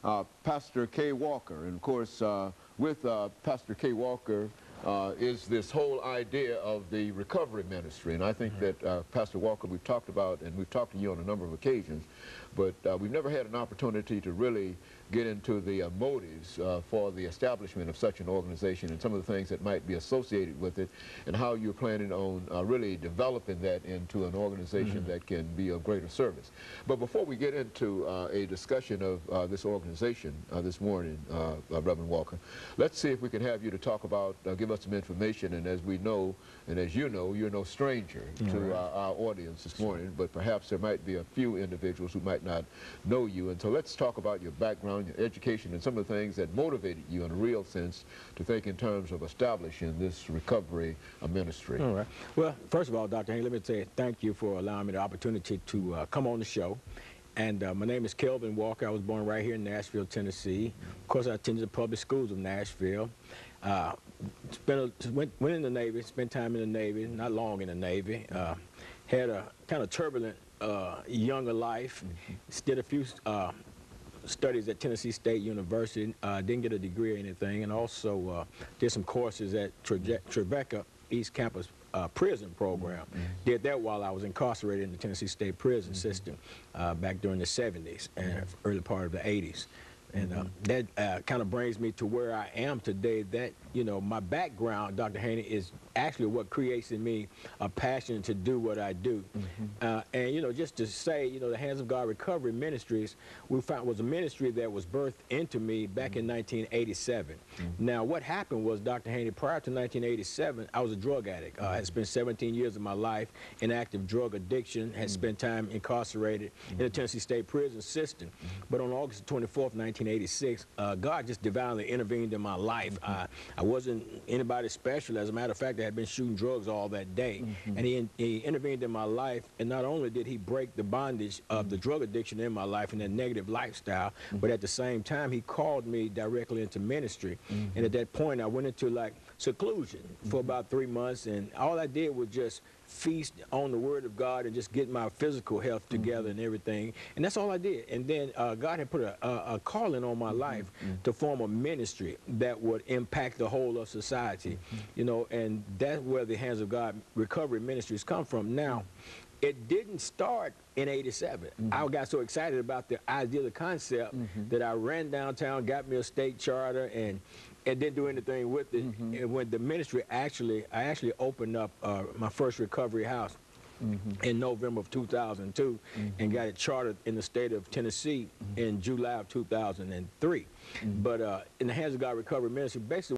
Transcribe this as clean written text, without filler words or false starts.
Pastor KWalker. And of course, with Pastor KWalker is this whole idea of the recovery ministry. And I think that Pastor Walker, we've talked about, and we've talked to you on a number of occasions, but we've never had an opportunity to really get into the motives for the establishment of such an organization and some of the things that might be associated with it, and how you're planning on really developing that into an organization that can be of greater service. But before we get into a discussion of this organization this morning, Reverend Walker, let's see if we can have you to talk about, give us some information. And as we know, and as you know, you're no stranger to our audience this morning, but perhaps there might be a few individuals who might not know you. And so let's talk about your background, your education, and some of the things that motivated you in a real sense to think in terms of establishing this recovery ministry. All right. Well, first of all, Dr. Haney, let me say thank you for allowing me the opportunity to come on the show. And my name is KWalker. I was born right here in Nashville, Tennessee. Of course, I attended the public schools of Nashville. Went in the Navy, spent time in the Navy, not long in the Navy. Had a kind of turbulent younger life. Did a few studies at Tennessee State University. Didn't get a degree or anything, and also did some courses at Tribeca East Campus prison program. Did that while I was incarcerated in the Tennessee State prison system back during the 70s and early part of the 80s. And that kind of brings me to where I am today. That, you know, my background, Dr. Haney, is actually what creates in me a passion to do what I do. And, you know, just to say, you know, the Hands of God Recovery Ministries, we found was a ministry that was birthed into me back in 1987. Now, what happened was, Dr. Haney, prior to 1987, I was a drug addict. I had spent 17 years of my life in active drug addiction, had spent time incarcerated in the Tennessee State prison system. But on August 24th, 1986, God just divinely intervened in my life. I wasn't anybody special. As a matter of fact, I had been shooting drugs all that day. And he intervened in my life, and not only did he break the bondage of the drug addiction in my life and that negative lifestyle, but at the same time, he called me directly into ministry. And at that point, I went into like seclusion for about 3 months, and all I did was just feast on the Word of God and just get my physical health together and everything. And that's all I did. And then God had put a calling on my life to form a ministry that would impact the whole of society. You know, and that's where the Hands of God Recovery Ministries come from. Now, it didn't start in '87. I got so excited about the idea, the concept, that I ran downtown, got me a state charter, and didn't do anything with it. And when the ministry I actually opened up my first recovery house in November of 2002 and got it chartered in the state of Tennessee in July of 2003. But in the Hands of God Recovery Ministry, basically